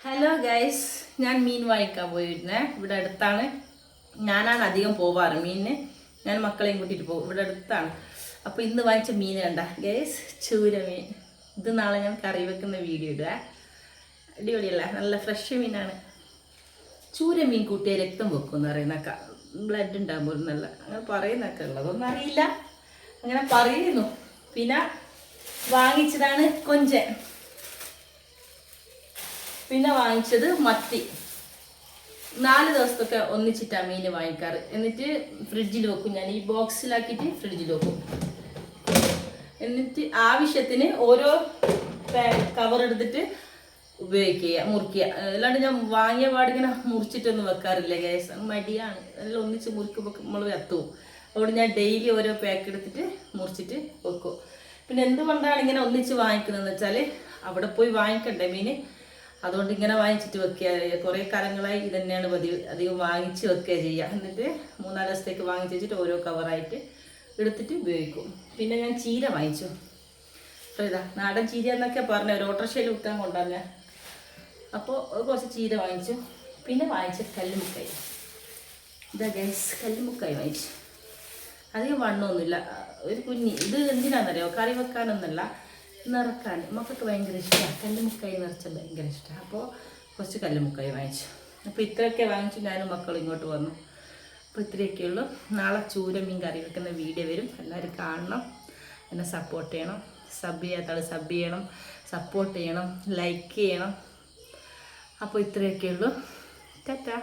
Hello guys, ഞാൻ മീൻ വാങ്ങിക്കാൻ പോയിരുന്നേ. ഇവിടെ അടുത്താണ്. ഞാനാണ് അധികം പോവാറ് മീനിന്. ഞാൻ മക്കളെയും കൂട്ടിയിട്ട് പോകും. ഇവിടെ അടുത്താണ്. അപ്പോൾ ഇന്ന് വാങ്ങിച്ച മീൻ കണ്ട ഗൈസ്, ചൂര മീൻ. ഇത് നാളെ ഞാൻ കറി വെക്കുന്ന വീഡിയോ ഇടുക. അടിപൊളിയല്ല, നല്ല ഫ്രഷ് മീനാണ്. ചൂര മീൻ കൂട്ടിയ രക്തം വെക്കും എന്ന് പറയുന്നൊക്കെ, ബ്ലഡ് ഉണ്ടാകുമ്പോൾ നല്ല അങ്ങനെ പറയുന്നൊക്കെ ഉള്ളതൊന്നും അറിയില്ല, അങ്ങനെ പറയുന്നു. പിന്നെ വാങ്ങിച്ചതാണ് കൊഞ്ചൻ. പിന്നെ വാങ്ങിച്ചത് മത്തി. 4 ദിവസത്തൊക്കെ ഒന്നിച്ചിട്ടാണ് മീൻ വാങ്ങിക്കാറ്. എന്നിട്ട് ഫ്രിഡ്ജിൽ വെക്കും. ഞാൻ ഈ ബോക്സിലാക്കിയിട്ട് ഫ്രിഡ്ജിൽ വെക്കും. എന്നിട്ട് ആവശ്യത്തിന് ഓരോ കവർ എടുത്തിട്ട് ഉപയോഗിക്കുക, മുറിക്കുക. അല്ലാണ്ട് ഞാൻ വാങ്ങിയ പാടിങ്ങനെ മുറിച്ചിട്ടൊന്നും വെക്കാറില്ല ഗ്യാസ്, മടിയാണ്. എല്ലാം ഒന്നിച്ച് മുറിക്കുമ്പോൾ നമ്മൾ എത്തും. അതുകൊണ്ട് ഞാൻ ഡെയിലി ഓരോ പാക്ക് എടുത്തിട്ട് മുറിച്ചിട്ട് വെക്കും. പിന്നെ എന്തുകൊണ്ടാണ് ഇങ്ങനെ ഒന്നിച്ച് വാങ്ങിക്കുന്നതെന്ന് വെച്ചാൽ, അവിടെ പോയി വാങ്ങിക്കണ്ടേ മീൻ. അതുകൊണ്ട് ഇങ്ങനെ വാങ്ങിച്ചിട്ട് വെക്കുക. കുറേ കാലങ്ങളായി ഇത് തന്നെയാണ് പതിവ്. അധികം വാങ്ങിച്ച് വെക്കുക ചെയ്യുക. എന്നിട്ട് 3-4 ദിവസത്തേക്ക് വാങ്ങിച്ച് വെച്ചിട്ട് ഓരോ കവറായിട്ട് എടുത്തിട്ട് ഉപയോഗിക്കും. പിന്നെ ഞാൻ ചീര വാങ്ങിച്ചു. അപ്പോൾ ഇതാ നാടൻ ചീര എന്നൊക്കെ പറഞ്ഞ ഒരു ഓട്ടോറിക്ഷയിൽ വിൽക്കാൻ കൊണ്ടുവന്നെ. അപ്പോൾ കുറച്ച് ചീര വാങ്ങിച്ചു. പിന്നെ വാങ്ങിച്ച കല്ലുമുക്കായി. ഇതാ ഗ്യാസ്, കല്ലുമുക്കായി വാങ്ങിച്ചു. അധികം വണ്ണമൊന്നുമില്ല, ഒരു കുഞ്ഞി. ഇത് എന്തിനാണെന്നറിയോ, കറി വെക്കാനൊന്നുമല്ല, നിറക്കാൻ. മക്കൾക്ക് ഭയങ്കര ഇഷ്ടമാണ് കല്ലുമുക്കായി നിറച്ചാൽ, ഭയങ്കര ഇഷ്ടമാണ്. അപ്പോൾ കുറച്ച് കല്ലുമുക്കായി വാങ്ങിച്ചു. അപ്പോൾ ഇത്രയൊക്കെ വാങ്ങിച്ചു. ഞാനും മക്കളും ഇങ്ങോട്ട് വന്നു. അപ്പോൾ ഇത്രയൊക്കെ ഉള്ളൂ. നാളെ ചൂര മീൻ കറി വെക്കുന്ന വീഡിയോ വരും. എല്ലാവരും കാണണം, എന്നെ സപ്പോർട്ട് ചെയ്യണം. സബ് ചെയ്യാത്ത ആൾ സബ് ചെയ്യണം, സപ്പോർട്ട് ചെയ്യണം, ലൈക്ക് ചെയ്യണം. അപ്പോൾ ഇത്രയൊക്കെ ഉള്ളൂ. ടാറ്റാ.